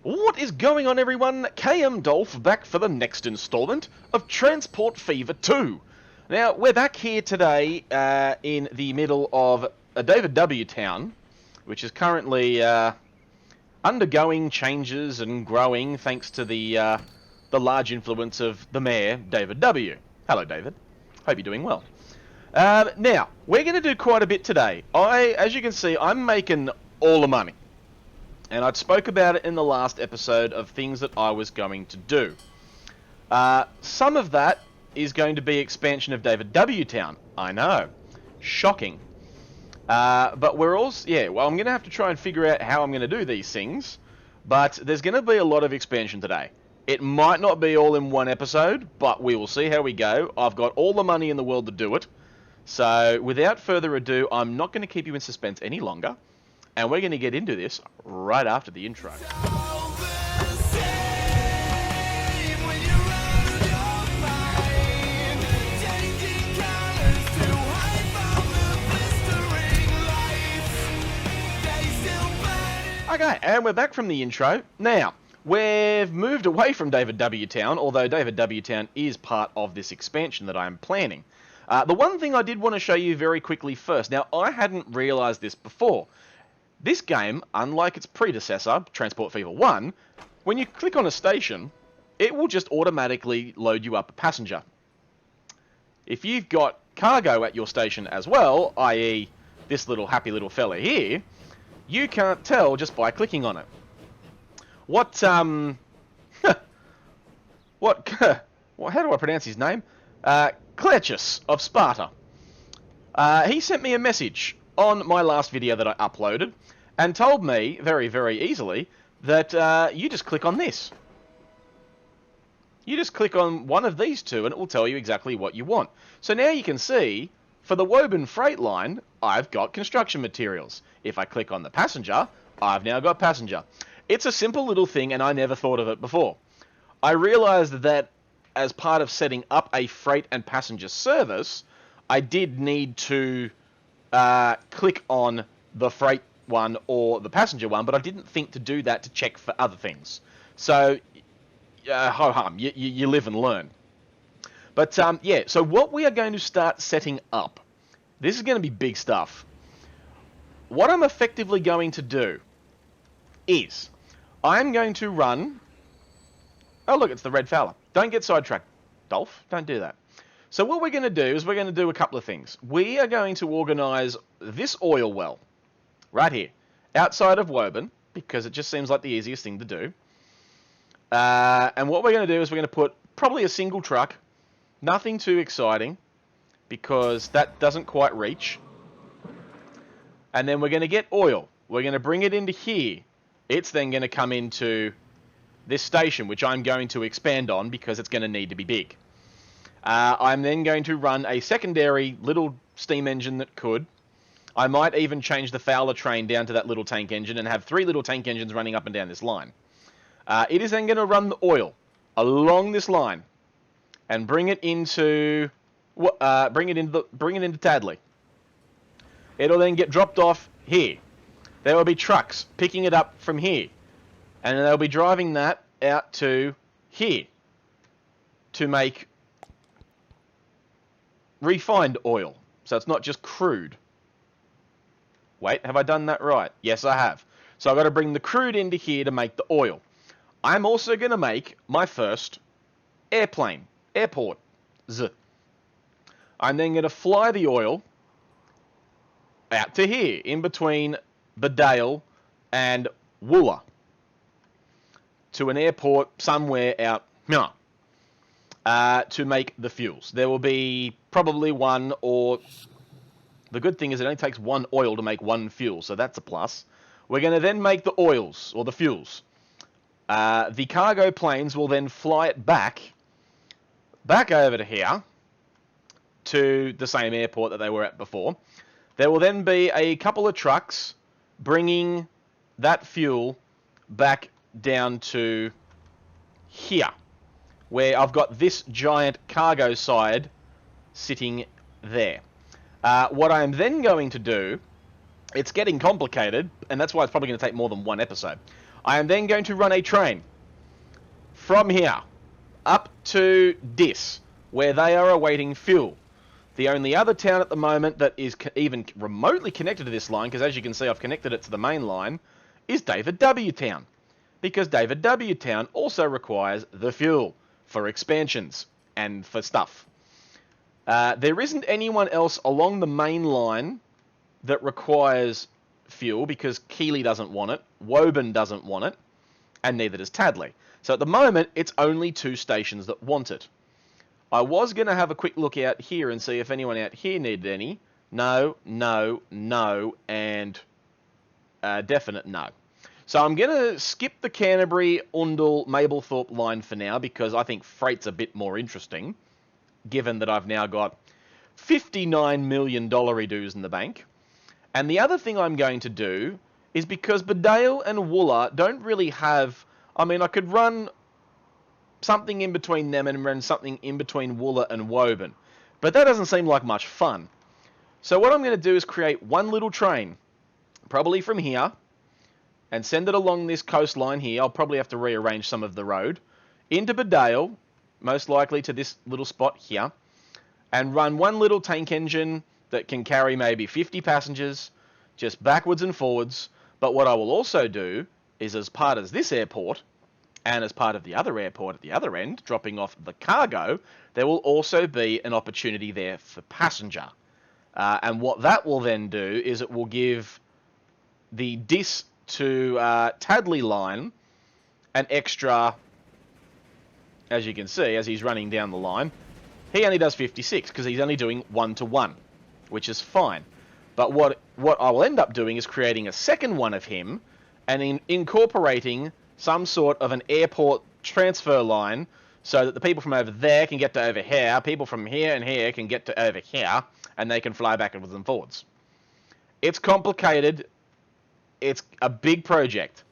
What is going on, everyone? KMDolph back for the next installment of Transport Fever 2. Now, we're back here today in the middle of a David W. town, which is currently undergoing changes and growing thanks to the large influence of the mayor, David W. Hello, David. Hope you're doing well. Now, we're going to do quite a bit today. As you can see, I'm making all the money. And I spoke about it in the last episode of things that I was going to do. Some of that is going to be expansion of David W. Town. I know. Shocking. But we're also... Yeah, well, I'm going to have to try and figure out how I'm going to do these things. But there's going to be a lot of expansion today. It might not be all in one episode, but we will see how we go. I've got all the money in the world to do it. So, without further ado, I'm not going to keep you in suspense any longer. And we're going to get into this right after the intro. Okay, and we're back from the intro. Now, we've moved away from David W. Town, although David W. Town is part of this expansion that I'm planning. The one thing I did want to show you very quickly first. Now, I hadn't realised this before. This game, unlike its predecessor, Transport Fever 1, when you click on a station, it will just automatically load you up a passenger. If you've got cargo at your station as well, i.e. this little happy little fella here, you can't tell just by clicking on it. How do I pronounce his name? Clerchus of Sparta. He sent me a message on my last video that I uploaded, and told me, very, very easily, that you just click on this. You just click on one of these two, and it will tell you exactly what you want. So now you can see, for the Woburn Freight Line, I've got construction materials. If I click on the passenger, I've now got passenger. It's a simple little thing, and I never thought of it before. I realised that as part of setting up a freight and passenger service, I did need to click on the freight one or the passenger one, but I didn't think to do that to check for other things. So, ho-hum, you live and learn. But, yeah, so what we are going to start setting up, this is going to be big stuff. What I'm effectively going to do is, I'm going to run... Oh, look, it's the red fella. Don't get sidetracked, Dolph. Don't do that. So what we're going to do is we're going to do a couple of things. We are going to organise this oil well, right here, outside of Woburn, because it just seems like the easiest thing to do. And what we're going to do is we're going to put probably a single truck, nothing too exciting, because that doesn't quite reach. And then we're going to get oil. We're going to bring it into here. It's then going to come into this station, which I'm going to expand on because it's going to need to be big. I'm then going to run a secondary little steam engine that could. I might even change the Fowler train down to that little tank engine and have 3 little tank engines running up and down this line. It is then going to run the oil along this line and bring it into Tadley. It'll then get dropped off here. There will be trucks picking it up from here, and they'll be driving that out to here to make refined oil. So it's not just crude. Wait, have I done that right? Yes, I have. So I've got to bring the crude into here to make the oil. I'm also going to make my first airport. I'm then going to fly the oil out to here, in between Bedale and Wooler, to an airport somewhere out here. To make the fuels. There will be probably one, or the good thing is it only takes one oil to make one fuel, so that's a plus. We're going to then make the oils, or the fuels. The cargo planes will then fly it back over to here, to the same airport that they were at before. There will then be a couple of trucks bringing that fuel back down to here, where I've got this giant cargo side sitting there. What I'm then going to do, it's getting complicated, and that's why it's probably going to take more than one episode. I am then going to run a train from here up to Dis, where they are awaiting fuel. The only other town at the moment that is even remotely connected to this line, because as you can see I've connected it to the main line, is David W. Town. Because David W. Town also requires the fuel for expansions and for stuff. There isn't anyone else along the main line that requires fuel because Keeley doesn't want it, Woburn doesn't want it, and neither does Tadley. So at the moment, it's only 2 stations that want it. I was going to have a quick look out here and see if anyone out here needed any. No, no, no, and definite no. So I'm going to skip the Canterbury, Undle, Mablethorpe line for now because I think freight's a bit more interesting, given that I've now got $59 million redos in the bank. And the other thing I'm going to do is because Bedale and Wooler don't really have... I mean, I could run something in between them and run something in between Wooler and Woburn. But that doesn't seem like much fun. So what I'm going to do is create one little train, probably from here, and send it along this coastline here. I'll probably have to rearrange some of the road, into Bedale, most likely to this little spot here, and run one little tank engine that can carry maybe 50 passengers, just backwards and forwards. But what I will also do is, as part of this airport, and as part of the other airport at the other end, dropping off the cargo, there will also be an opportunity there for passenger. And what that will then do is it will give the Dis to Tadley line an extra, as you can see, as he's running down the line, he only does 56 because he's only doing 1-to-1, which is fine. But what I will end up doing is creating a second one of him and incorporating some sort of an airport transfer line so that the people from over there can get to over here, people from here and here can get to over here, and they can fly backwards and forwards. It's complicated. It's a big project.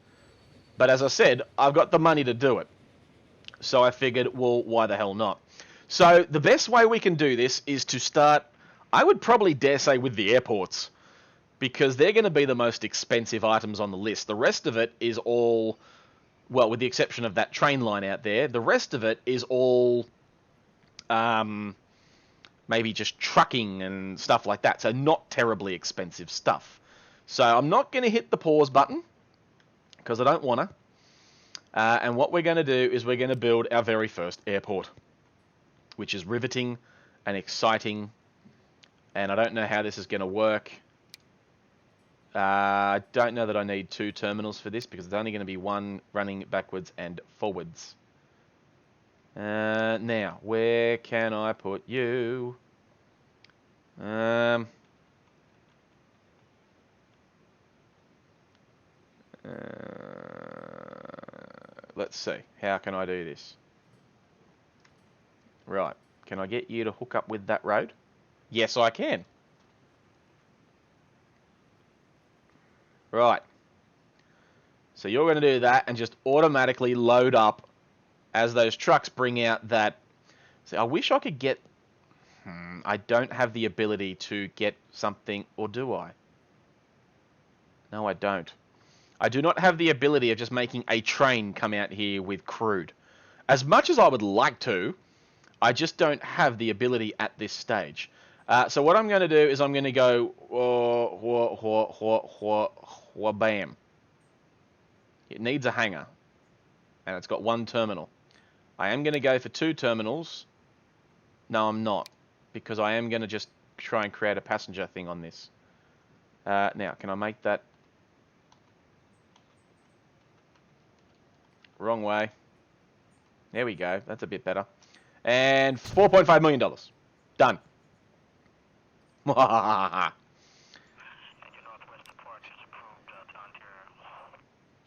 But as I said, I've got the money to do it. So I figured, well, why the hell not? So the best way we can do this is to start, I would probably dare say, with the airports, because they're going to be the most expensive items on the list. The rest of it is all, well, with the exception of that train line out there, the rest of it is all maybe just trucking and stuff like that. So not terribly expensive stuff. So I'm not going to hit the pause button because I don't want to. And what we're going to do is we're going to build our very first airport, which is riveting and exciting. And I don't know how this is going to work. I don't know that I need 2 terminals for this because it's only going to be one running backwards and forwards. Now, where can I put you? Let's see. How can I do this? Right. Can I get you to hook up with that road? Yes, I can. Right. So you're going to do that and just automatically load up as those trucks bring out that... See, I wish I could get... I don't have the ability to get something... Or do I? No, I don't. I do not have the ability of just making a train come out here with crude. As much as I would like to, I just don't have the ability at this stage. So what I'm going to do is I'm going to go... bam. It needs a hangar. And it's got 1 terminal. I am going to go for 2 terminals. No, I'm not. Because I am going to just try and create a passenger thing on this. Now, can I make that... Wrong way. There we go. That's a bit better. And $4.5 million. Done.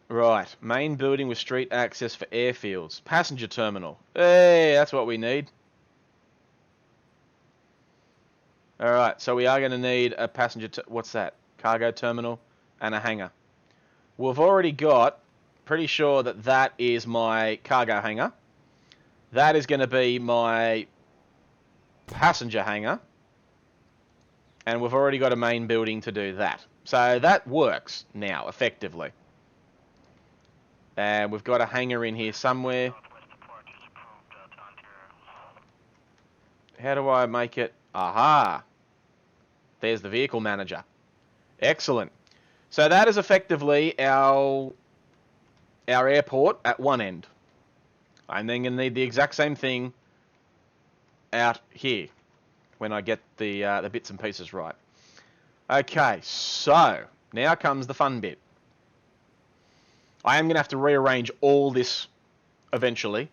Right. Main building with street access for airfields. Passenger terminal. Hey, that's what we need. Alright, so we are going to need a passenger... What's that? Cargo terminal and a hangar. We've already got... Pretty sure that that is my cargo hangar. That is going to be my passenger hangar. And we've already got a main building to do that. So that works now, effectively. And we've got a hangar in here somewhere. How do I make it? Aha! There's the vehicle manager. Excellent. So that is effectively our airport at one end. I'm then going to need the exact same thing out here when I get the bits and pieces right. Okay, so now comes the fun bit. I am going to have to rearrange all this eventually.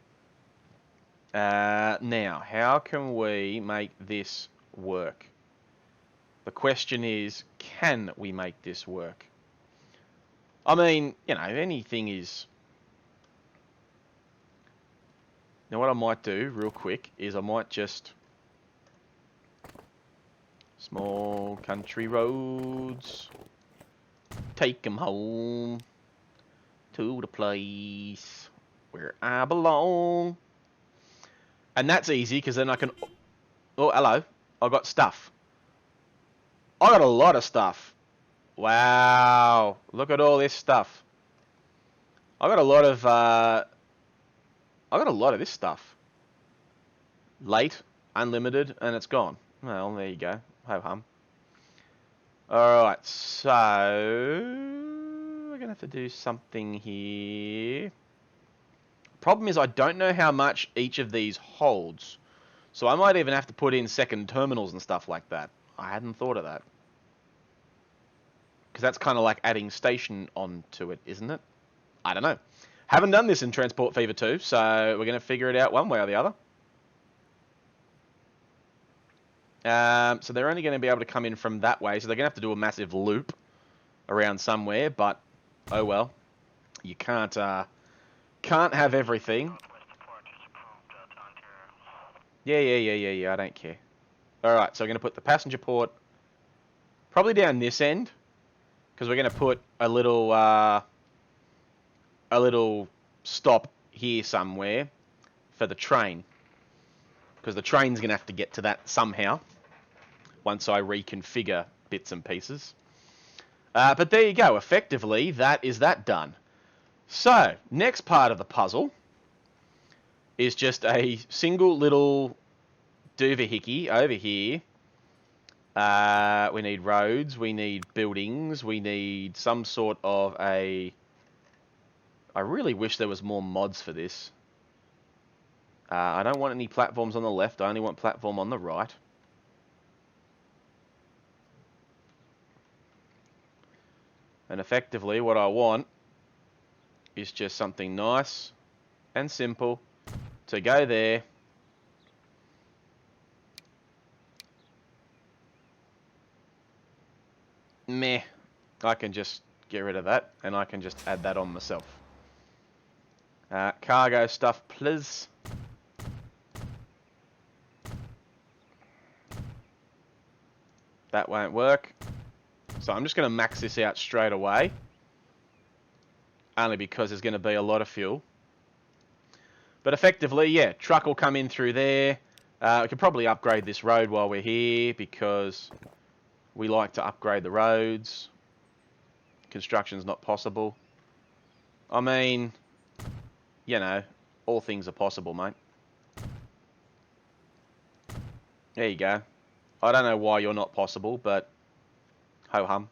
Now, how can we make this work? The question is, can we make this work? I mean, you know, anything is... Now, what I might do real quick is I might just... Small country roads. Take them home to the place where I belong. And that's easy because then I can... Oh, hello. I got stuff. I got a lot of stuff. Wow. Look at all this stuff. I got a lot of this stuff. Late, unlimited, and it's gone. Well, there you go. Ho hum. Alright, so we're gonna have to do something here. Problem is I don't know how much each of these holds. So I might even have to put in second terminals and stuff like that. I hadn't thought of that. Because that's kind of like adding station onto it, isn't it? I don't know. Haven't done this in Transport Fever 2, so we're going to figure it out one way or the other. So they're only going to be able to come in from that way, so they're going to have to do a massive loop around somewhere, but oh well. You can't have everything. Yeah, I don't care. Alright, so we're going to put the passenger port probably down this end, because we're going to put a little stop here somewhere for the train, because the train's going to have to get to that somehow once I reconfigure bits and pieces. But there you go. Effectively, that is that done. So, next part of the puzzle is just a single little doohickey over here. We need roads, we need buildings, we need some sort of a... I really wish there was more mods for this. I don't want any platforms on the left, I only want platform on the right. And effectively what I want is just something nice and simple to go there. Meh. I can just get rid of that and I can just add that on myself. Cargo stuff, please. That won't work. So I'm just going to max this out straight away. Only because there's going to be a lot of fuel. But effectively, yeah, truck will come in through there. We could probably upgrade this road while we're here because we like to upgrade the roads. Construction's not possible. I mean, you know, all things are possible, mate. There you go. I don't know why you're not possible, but ho-hum.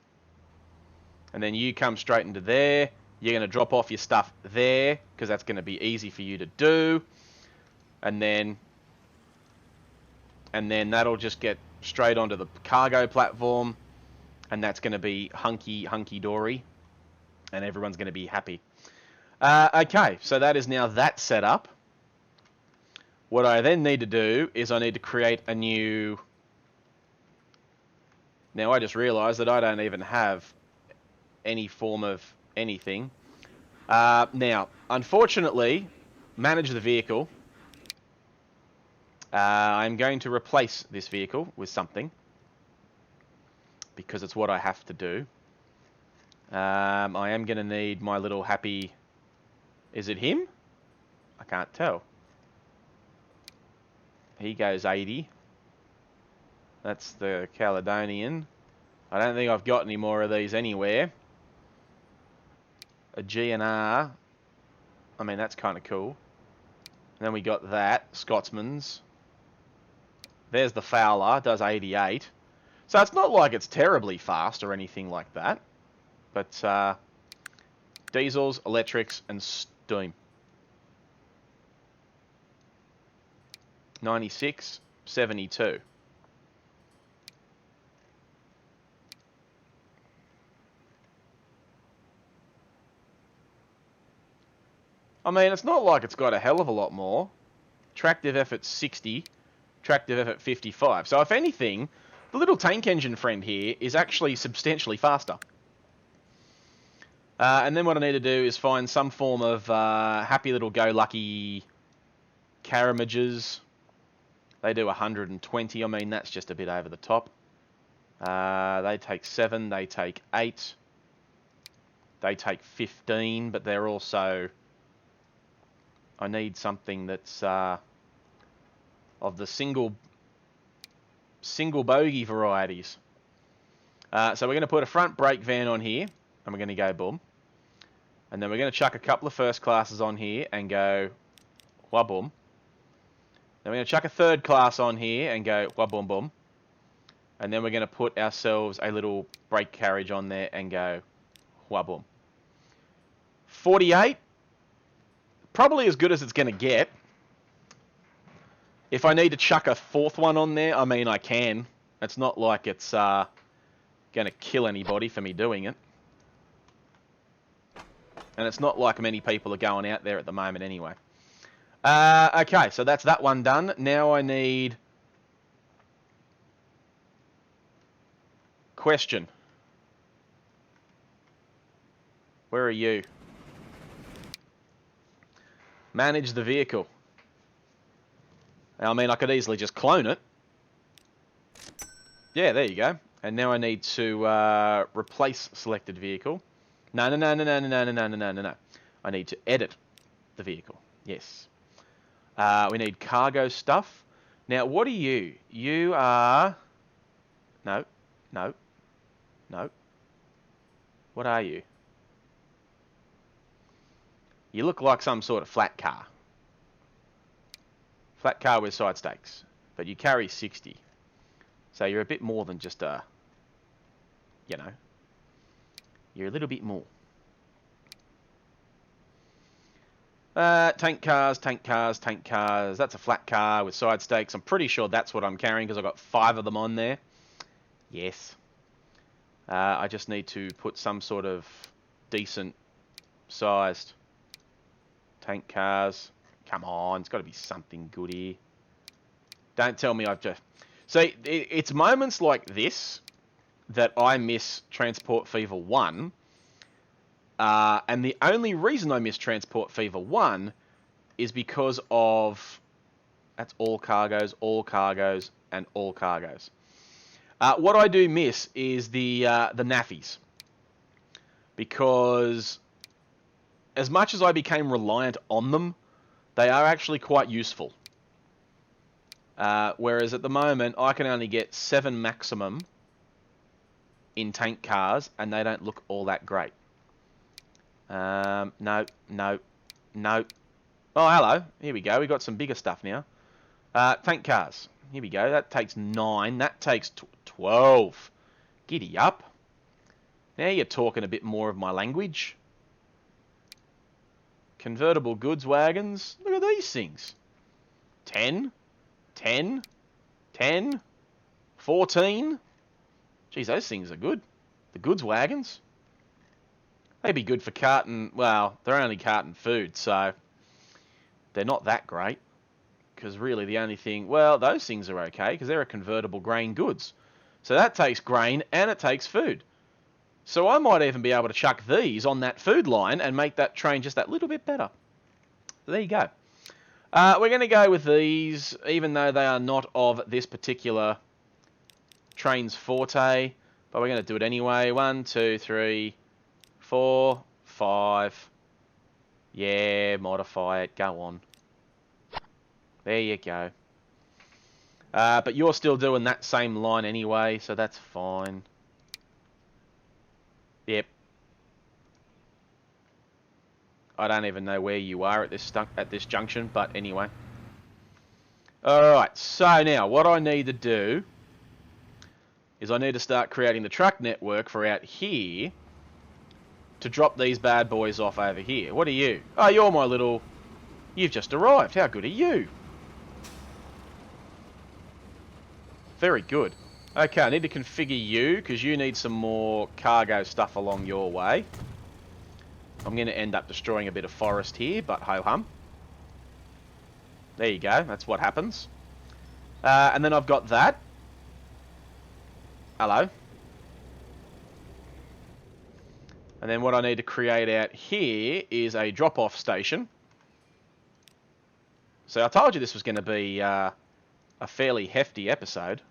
And then you come straight into there. You're going to drop off your stuff there, because that's going to be easy for you to do. And then that'll just get straight onto the cargo platform. And that's going to be hunky-dory. And everyone's going to be happy. Okay, so that is now that set up. What I then need to do is I need to create a new... Now, I just realised that I don't even have any form of anything. Now, unfortunately, manage the vehicle. I'm going to replace this vehicle with something. Because it's what I have to do. I am going to need my little happy... Is it him? I can't tell. He goes 80. That's the Caledonian. I don't think I've got any more of these anywhere. A GNR. I mean, that's kind of cool. And then we got that, Scotsman's. There's the Fowler, does 88. So it's not like it's terribly fast or anything like that. But diesels, electrics, and steam. 96, 72. I mean, it's not like it's got a hell of a lot more. Tractive effort 60, tractive effort 55. So if anything, the little tank engine friend here is actually substantially faster. And then what I need to do is find some form of happy little go-lucky Karamages. They do 120. I mean, that's just a bit over the top. They take 7. They take 8. They take 15, but they're also... I need something that's of the single bogey varieties. So we're going to put a front brake van on here, and we're going to go boom. And then we're going to chuck a couple of first classes on here and go wah boom. Then we're going to chuck a third class on here and go wah boom boom. And then we're going to put ourselves a little brake carriage on there and go wah boom. 48. Probably as good as it's going to get. If I need to chuck a fourth one on there, I mean, I can. It's not like it's going to kill anybody for me doing it. And it's not like many people are going out there at the moment anyway. Okay, so that's that one done. Now I need... Question. Where are you? Manage the vehicle. I mean, I could easily just clone it. Yeah, there you go. And now I need to replace selected vehicle. No. I need to edit the vehicle. Yes. We need cargo stuff. Now, what are you? You are... No. What are you? You look like some sort of flat car. Flat car with side stakes. But you carry 60. So you're a bit more than just a... You know. You're a little bit more. Tank cars. That's a flat car with side stakes. I'm pretty sure that's what I'm carrying because I've got 5 of them on there. Yes. I just need to put some sort of decent sized tank cars. Come on, it's got to be something good here. Don't tell me I've just... See, it's moments like this that I miss Transport Fever 1. And the only reason I miss Transport Fever 1 is because of... That's all cargoes, and all cargoes. What I do miss is the nappies. Because as much as I became reliant on them, they are actually quite useful. Whereas at the moment, I can only get 7 maximum in tank cars, and they don't look all that great. No. Oh, hello. Here we go. We got some bigger stuff now. Tank cars. Here we go. That takes 9. That takes 12. Giddy up. Now you're talking a bit more of my language. Convertible goods wagons. Look at these things. 10. 14. Geez, those things are good. The goods wagons. They'd be good for carting... Well, they're only carting food, so... They're not that great. Because really the only thing... Well, those things are okay, because they're a convertible grain goods. So that takes grain, and it takes food. So I might even be able to chuck these on that food line and make that train just that little bit better. So there you go. We're going to go with these, even though they are not of this particular train's forte. But we're going to do it anyway. 1, 2, 3, 4, 5. Yeah, modify it. Go on. There you go. But you're still doing that same line anyway, so that's fine. Yep. I don't even know where you are at this junction, but anyway. Alright, so now what I need to do is I need to start creating the truck network for out here to drop these bad boys off over here. What are you? Oh, you're my little... You've just arrived. How good are you? Very good. Okay, I need to configure you because you need some more cargo stuff along your way. I'm going to end up destroying a bit of forest here, but ho-hum. There you go. That's what happens. And then I've got that. Hello. And then what I need to create out here is a drop-off station. So I told you this was going to be a fairly hefty episode.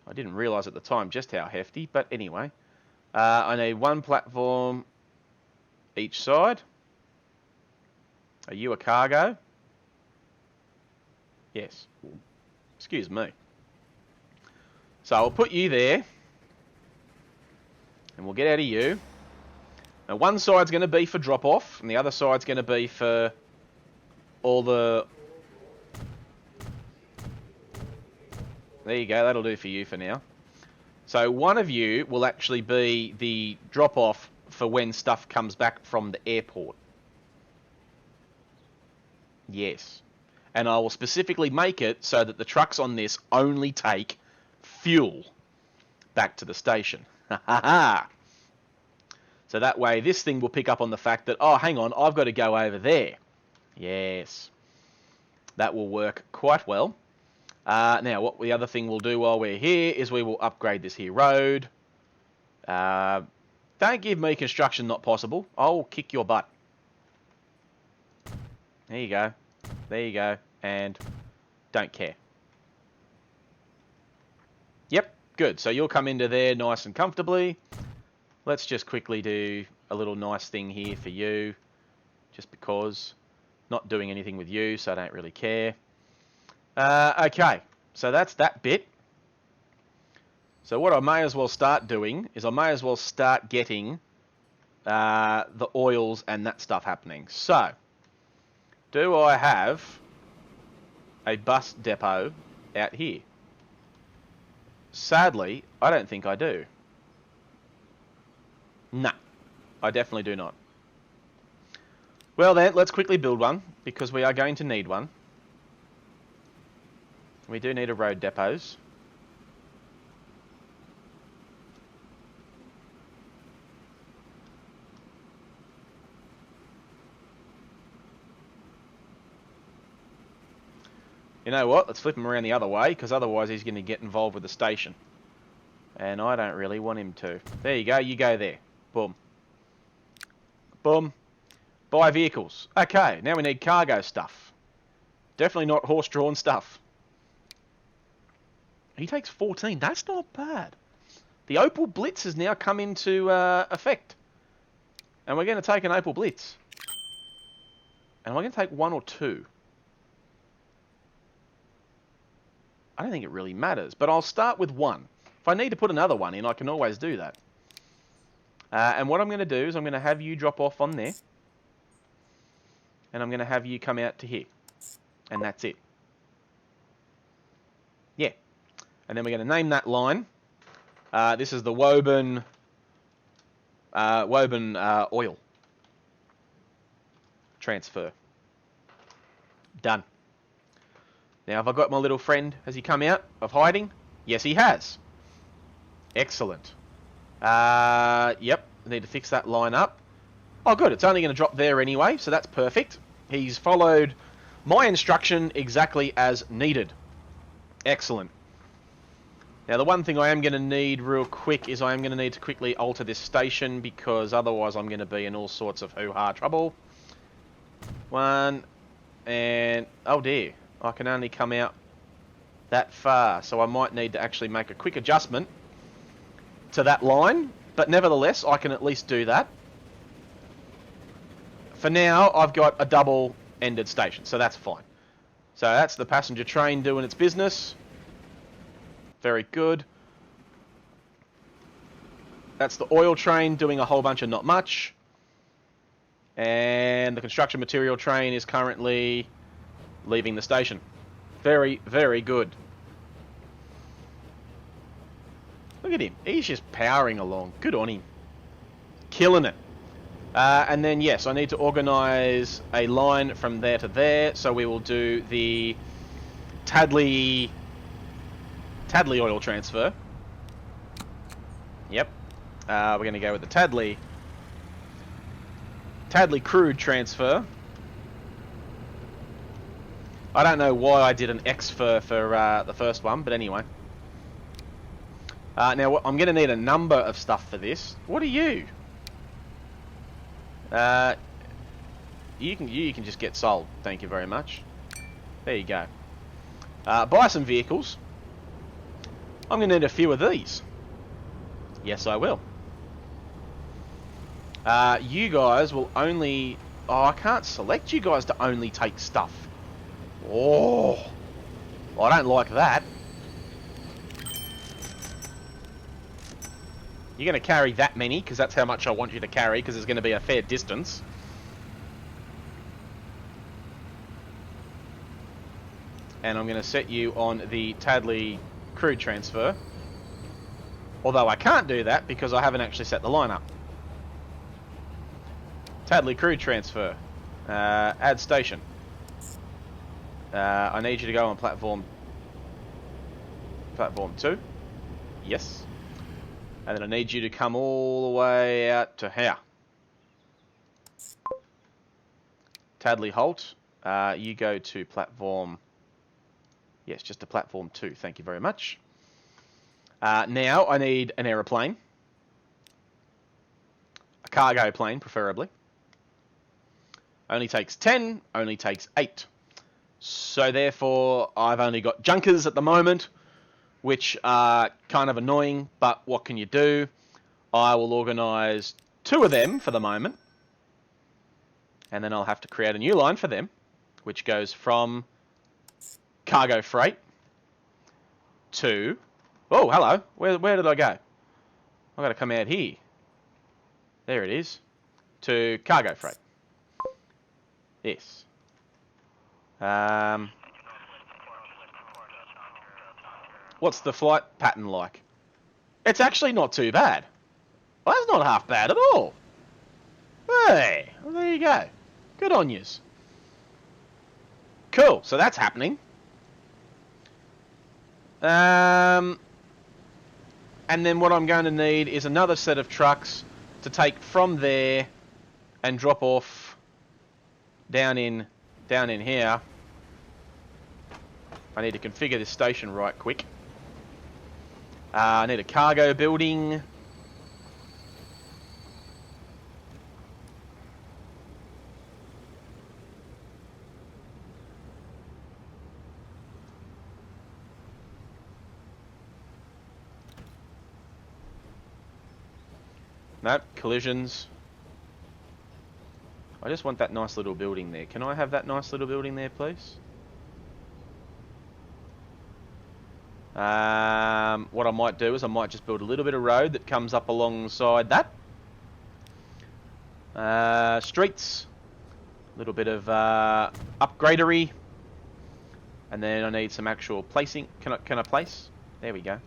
I didn't realise at the time just how hefty, but anyway. I need one platform each side. Are you a cargo? Yes. Excuse me. So I'll put you there. And we'll get out of you. Now one side's going to be for drop-off, and the other side's going to be for all the... There you go, that'll do for you for now. So one of you will actually be the drop-off for when stuff comes back from the airport. Yes. And I will specifically make it so that the trucks on this only take fuel back to the station. Ha ha ha! So that way this thing will pick up on the fact that, oh, hang on, I've got to go over there. Yes. That will work quite well. Now, what the other thing we'll do while we're here is we will upgrade this here road. Don't give me construction not possible. I'll kick your butt. There you go. There you go. And don't care. Yep, good. So you'll come into there nice and comfortably. Let's just quickly do a little nice thing here for you. Just because. Not doing anything with you, so I don't really care. Okay, so that's that bit. So what I may as well start doing is I may as well start getting the oils and that stuff happening. So, do I have a bus depot out here? Sadly, I don't think I do. Nah, I definitely do not. Well then, let's quickly build one, because we are going to need one. We do need a road depots. You know what? Let's flip him around the other way, because otherwise he's going to get involved with the station. And I don't really want him to. There you go. You go there. Boom. Boom. Buy vehicles. Okay, now we need cargo stuff. Definitely not horse-drawn stuff. He takes 14. That's not bad. The Opal Blitz has now come into effect. And we're going to take an Opal Blitz. And am I going to take one or two? I don't think it really matters. But I'll start with one. If I need to put another one in, I can always do that. And what I'm going to do is I'm going to have you drop off on there. And I'm going to have you come out to here. And that's it. Yeah. And then we're going to name that line. This is the Woburn oil transfer. Done. Now, have I got my little friend? Has he come out of hiding? Yes, he has. Excellent. Yep. I need to fix that line up. Oh, good. It's only going to drop there anyway, so that's perfect. He's followed my instruction exactly as needed. Excellent. Now, the one thing I am going to need real quick is I am going to need to quickly alter this station because otherwise I'm going to be in all sorts of hoo-ha trouble. One, and... oh dear. I can only come out that far, so I might need to actually make a quick adjustment to that line, but nevertheless, I can at least do that. For now, I've got a double-ended station, so that's fine. So that's the passenger train doing its business. Very good. That's the oil train doing a whole bunch of not much. And the construction material train is currently leaving the station. Very, very good. Look at him. He's just powering along. Good on him. Killing it. And then, yes, I need to organise a line from there to there. So we will do the Tadley oil transfer. Yep. We're going to go with the Tadley crude transfer. I don't know why I did an X for the first one, but anyway. Now, I'm going to need a number of stuff for this. What are you? You can just get sold. Thank you very much. There you go. Buy some vehicles. I'm going to need a few of these. Yes, I will. You guys will only... Oh, I can't select you guys to only take stuff. Oh, I don't like that. You're going to carry that many, because that's how much I want you to carry, because it's going to be a fair distance. And I'm going to set you on the Tadley crude transfer. Although I can't do that, because I haven't actually set the line up. Tadley crude transfer. Add station. I need you to go on platform 2. Yes. And then I need you to come all the way out to here. Tadley halt. You go to platform... Yes, just to platform 2. Thank you very much. Now I need an aeroplane. A cargo plane, preferably. Only takes 10, only takes 8. So therefore, I've only got junkers at the moment, which are kind of annoying, but what can you do? I will organise 2 of them for the moment. And then I'll have to create a new line for them, which goes from cargo freight to... Oh, hello. Where did I go? I've got to come out here. There it is. To cargo freight. Yes. What's the flight pattern like? It's actually not too bad. Well, that's not half bad at all. Hey, well, there you go. Good on yous. Cool, so that's happening. And then what I'm going to need is another set of trucks to take from there and drop off down in here. I need to configure this station right quick. I need a cargo building. Nope, collisions. I just want that nice little building there. Can I have that nice little building there, please? What I might do is I might just build a little bit of road that comes up alongside that. Streets. A little bit of upgradery. And then I need some actual placing. Can I place? There we go.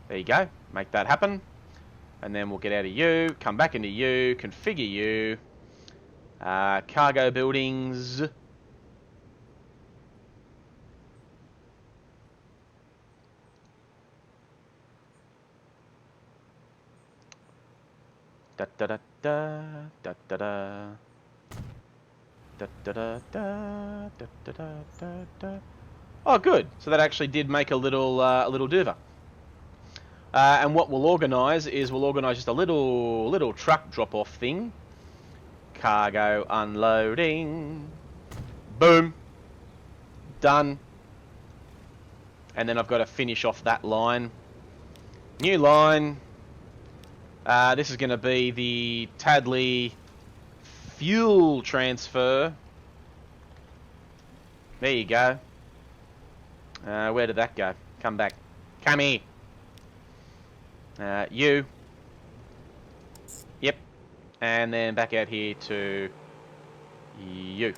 There you go. Make that happen. And then we'll get out of you, come back into you, configure you. Cargo buildings. Da da da da da da da. Da da da da da da da da. Oh, good. So that actually did make a little duva. And what we'll organise is we'll organise just a little truck drop-off thing. Cargo unloading. Boom. Done. And then I've got to finish off that line. New line. This is going to be the Tadley fuel transfer. There you go. Where did that go? Come back. Come here. You. And then back out here to you.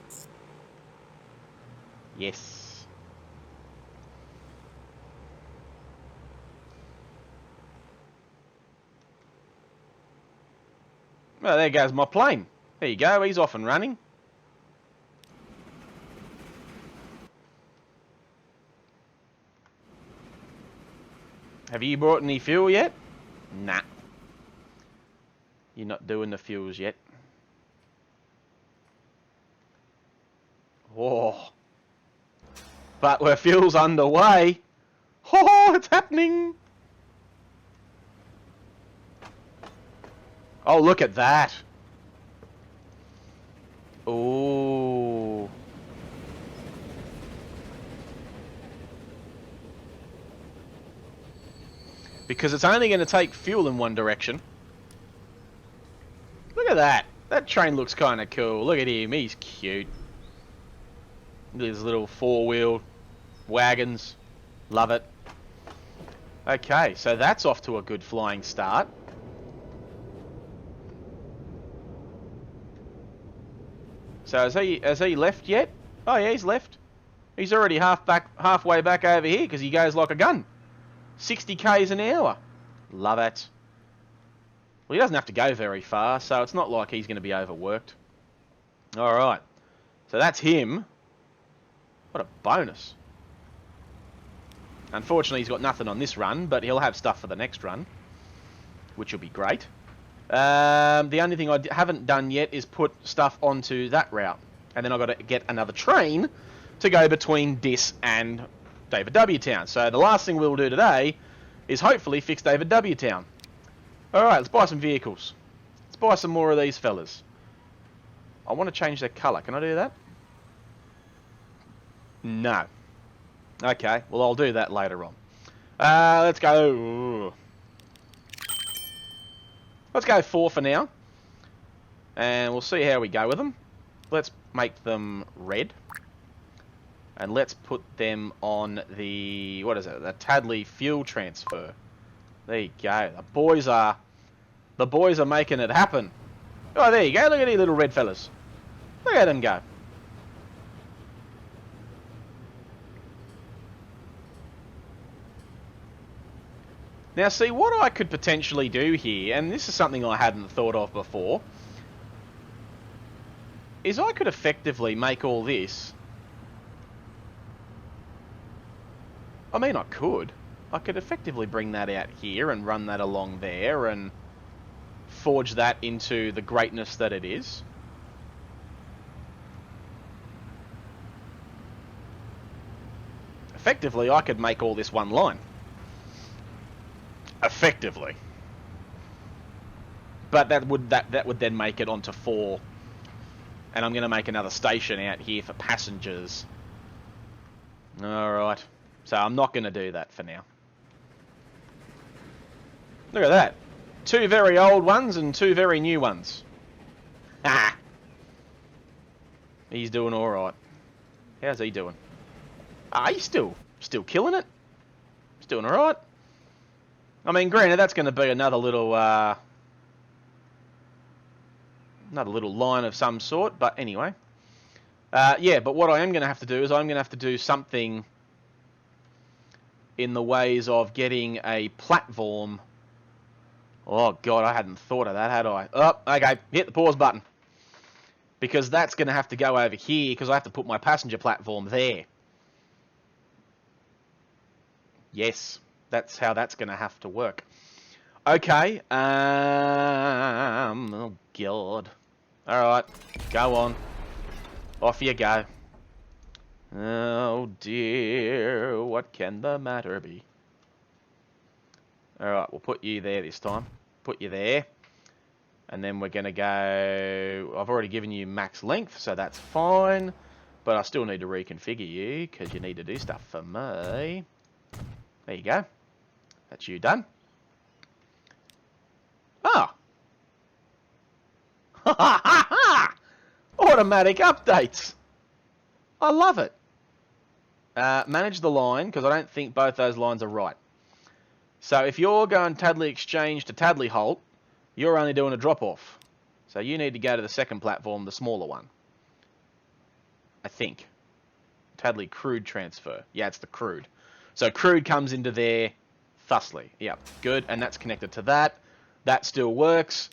Yes. Well, there goes my plane. There you go, he's off and running. Have you brought any fuel yet? Nah. You're not doing the fuels yet. Oh. But we're fuel's underway. Oh, it's happening. Oh, look at that. Oh. Because it's only going to take fuel in one direction. Look at that. That train looks kind of cool. Look at him. He's cute. These little four-wheel wagons. Love it. Okay, so that's off to a good flying start. So has he left yet? Oh yeah, he's left. He's already halfway back over here because he goes like a gun. 60 k's an hour. Love it. Well, he doesn't have to go very far, so it's not like he's going to be overworked. Alright. So that's him. What a bonus. Unfortunately, he's got nothing on this run, but he'll have stuff for the next run, which will be great. The only thing I haven't done yet is put stuff onto that route. And then I've got to get another train to go between Dis and David W. Town. So the last thing we'll do today is hopefully fix David W. Town. Alright, let's buy some vehicles. Let's buy some more of these fellas. I want to change their colour. Can I do that? No. Okay, well I'll do that later on. Let's go... Let's go 4 for now. And we'll see how we go with them. Let's make them red. And let's put them on the... What is it? The Tadley fuel transfer. There you go. The boys are making it happen. Oh, there you go. Look at these little red fellas. Look at them go. Now, see, what I could potentially do here, and this is something I hadn't thought of before, is I could effectively make all this... I mean, I could. I could effectively bring that out here and run that along there and forge that into the greatness that it is. Effectively, I could make all this one line. Effectively. But that would then make it onto 4. And I'm going to make another station out here for passengers. Alright. So I'm not going to do that for now. Look at that. 2 very old ones and 2 very new ones. Ah! He's doing alright. How's he doing? Ah, he's still killing it. He's doing alright. I mean, granted, that's going to be another little line of some sort, but anyway. Yeah, but what I am going to have to do is I'm going to have to do something in the ways of getting a platform. Oh, God, I hadn't thought of that, had I? Oh, okay, hit the pause button. Because that's going to have to go over here, because I have to put my passenger platform there. Yes. That's how that's going to have to work. Okay. Oh, God. Alright. Go on. Off you go. Oh, dear. What can the matter be? Alright, we'll put you there this time. Put you there. And then we're going to go... I've already given you max length, so that's fine. But I still need to reconfigure you, because you need to do stuff for me. There you go. That's you done. Ah. Ha ha ha ha! Automatic updates. I love it. Manage the line, because I don't think both those lines are right. So if you're going Tadley Exchange to Tadley Holt, you're only doing a drop-off. So you need to go to the second platform, the smaller one. I think. Tadley crude transfer. Yeah, it's the crude. So crude comes into there thusly. Yep, good. And that's connected to that. That still works.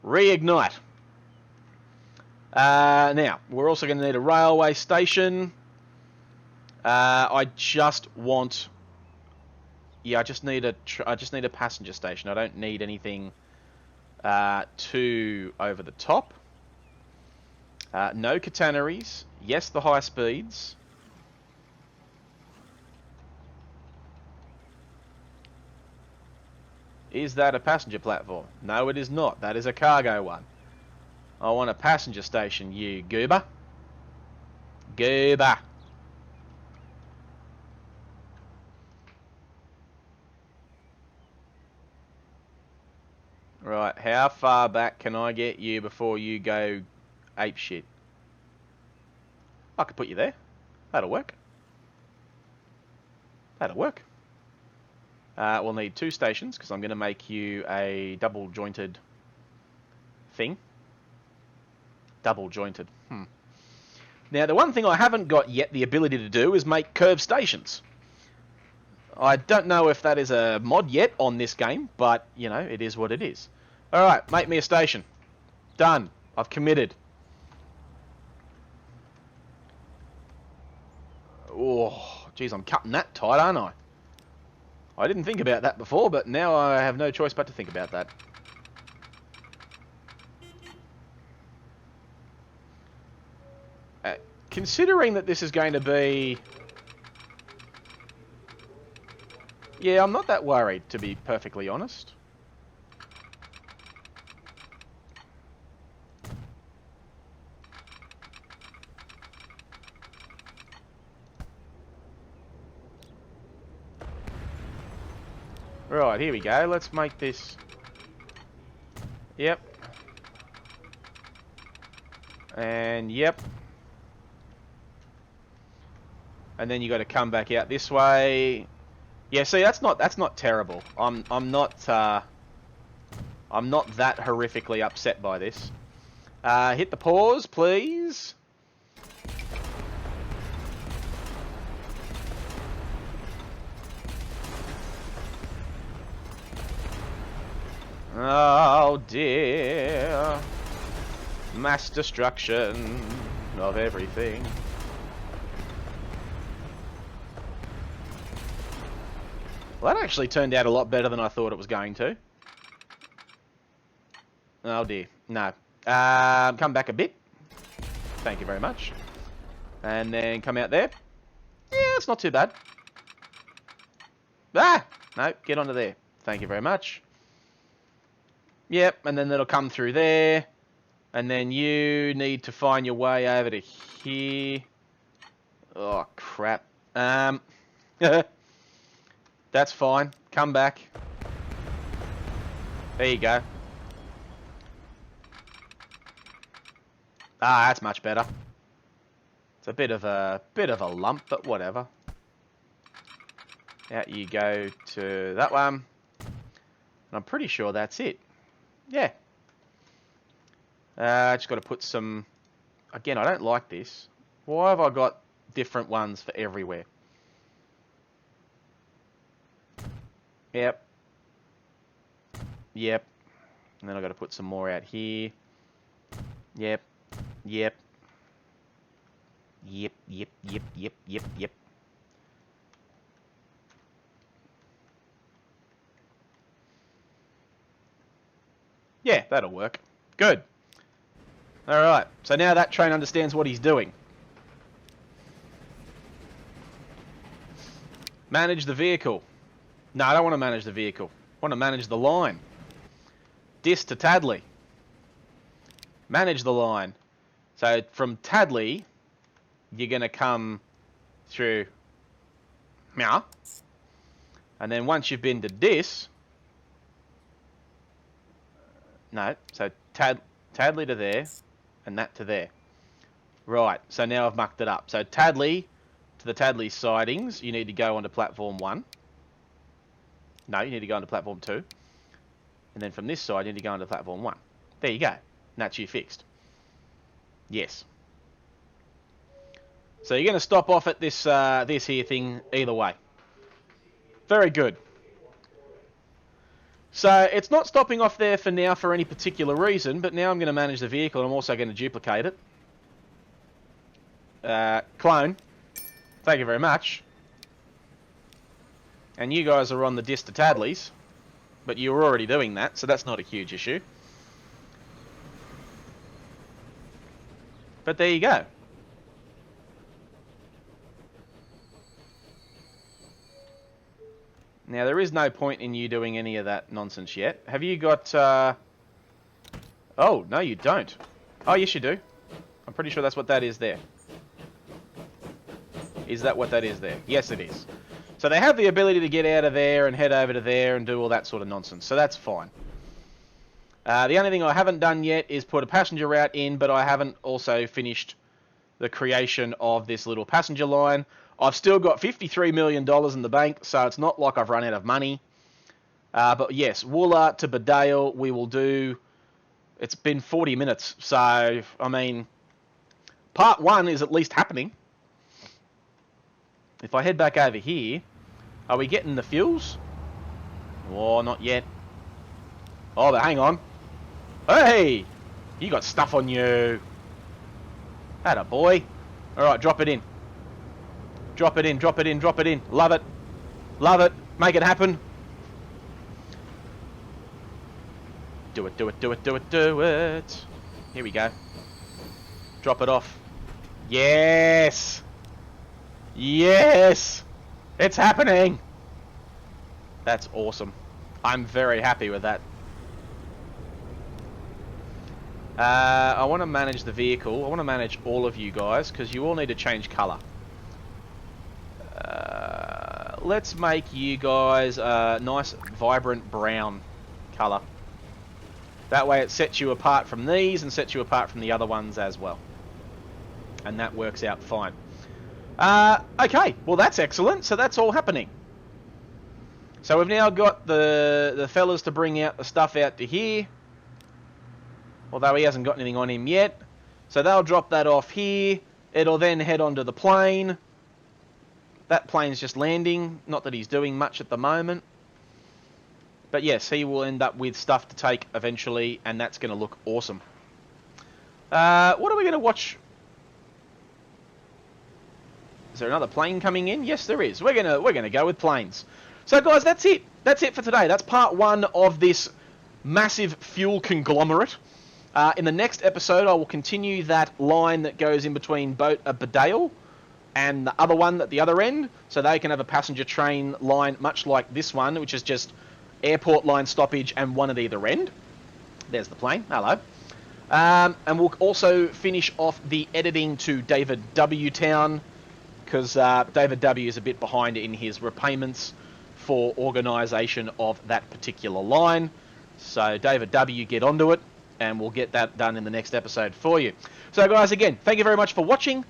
Reignite. Now, we're also going to need a railway station. I just want... Yeah, I just need a passenger station. I don't need anything too over the top. No catenaries. Yes, the high speeds. Is that a passenger platform? No, it is not. That is a cargo one. I want a passenger station, you goober. Goober. Right, how far back can I get you before you go apeshit? I could put you there. That'll work. That'll work. We'll need 2 stations because I'm going to make you a double jointed thing. Double jointed. Now, the one thing I haven't got yet the ability to do is make curved stations. I don't know if that is a mod yet on this game, but, you know, it is what it is. Alright, make me a station. Done. I've committed. Oh, geez, I'm cutting that tight, aren't I? I didn't think about that before, but now I have no choice but to think about that. Considering that this is going to be... Yeah, I'm not that worried, to be perfectly honest. Right, here we go. Let's make this... Yep. And yep. And then you got to come back out this way. Yeah, see, that's not terrible. I'm not that horrifically upset by this. Hit the pause, please. Oh dear. Mass destruction of everything. Well, that actually turned out a lot better than I thought it was going to. Oh dear. No. Come back a bit. Thank you very much. And then come out there. Yeah, it's not too bad. Ah! No, get onto there. Thank you very much. Yep, and then it'll come through there. And then you need to find your way over to here. Oh, crap. That's fine. Come back. There you go. Ah, that's much better. It's a bit of a lump, but whatever. Out you go to that one. And I'm pretty sure that's it. Yeah. Just got to put some... Again, I don't like this. Why have I got different ones for everywhere? Yep. Yep. And then I've got to put some more out here. Yep. Yep. Yep, yep, yep, yep, yep, yep. Yeah, that'll work. Good. Alright, so now that train understands what he's doing. Manage the vehicle. No, I don't want to manage the vehicle. I want to manage the line. Dis to Tadley. Manage the line. So from Tadley, you're going to come through Meow. And then once you've been to Dis... No, so Tadley to there, and that to there. Right, so now I've mucked it up. So Tadley, to the Tadley sidings, you need to go onto platform 1. No, you need to go onto platform 2. And then from this side, you need to go onto platform 1. There you go. And that's you fixed. Yes. So you're going to stop off at this this here thing either way. Very good. So it's not stopping off there for now for any particular reason, but now I'm going to manage the vehicle and I'm also going to duplicate it. Clone. Thank you very much. And you guys are on the Dis to Tadleys, but you were already doing that, so that's not a huge issue. But there you go. Now, there is no point in you doing any of that nonsense yet. Have you got... Oh, no, you don't. Oh, yes, you do. I'm pretty sure that's what that is there. Is that what that is there? Yes, it is. So they have the ability to get out of there and head over to there and do all that sort of nonsense. So that's fine. The only thing I haven't done yet is put a passenger route in, but I haven't also finished the creation of this little passenger line. I've still got $53 million in the bank, so it's not like I've run out of money. But yes, Wooler to Bedale, we will do... It's been 40 minutes, so, I mean, part 1 is at least happening. If I head back over here, are we getting the fuels? Oh, not yet. Oh, but hang on. Hey! You got stuff on you. Atta boy. Alright, drop it in. Drop it in, drop it in, drop it in. Love it. Love it. Make it happen. Do it, do it, do it, do it, do it. Here we go. Drop it off. Yes! Yes! It's happening! That's awesome. I'm very happy with that. I want to manage the vehicle. I want to manage all of you guys, because you all need to change colour. Let's make you guys a nice, vibrant brown colour. That way it sets you apart from these and sets you apart from the other ones as well. And that works out fine. Okay, well that's excellent. So that's all happening. So we've now got the fellas to bring out the stuff out to here. Although he hasn't got anything on him yet. So they'll drop that off here. It'll then head onto the plane. That plane's just landing. Not that he's doing much at the moment. But yes, he will end up with stuff to take eventually. And that's going to look awesome. What are we going to watch? Is there another plane coming in? Yes, there is. We're gonna go with planes. So guys, that's it. That's it for today. That's part 1 of this massive fuel conglomerate. In the next episode, I will continue that line that goes in between Bedale and the other one at the other end, so they can have a passenger train line much like this one, which is just airport line stoppage and one at either end. There's the plane. Hello. And we'll also finish off the editing to David W. Town, because David W. is a bit behind in his repayments for organisation of that particular line. So David W., get onto it, and we'll get that done in the next episode for you. So guys, again, thank you very much for watching.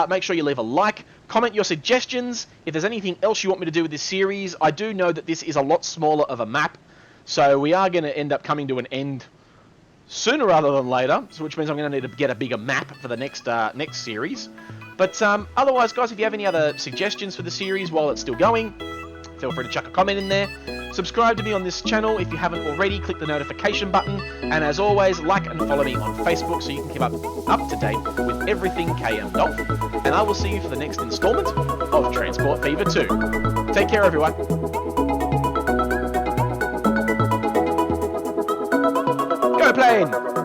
Make sure you leave a like, comment your suggestions. If there's anything else you want me to do with this series, I do know that this is a lot smaller of a map, so we are going to end up coming to an end sooner rather than later, so which means I'm going to need to get a bigger map for the next series. But otherwise, guys, if you have any other suggestions for the series while it's still going, feel free to chuck a comment in there. Subscribe to me on this channel if you haven't already. Click the notification button. And as always, like and follow me on Facebook so you can keep up to date with everything KMDolph. And I will see you for the next installment of Transport Fever 2. Take care, everyone. Go plane!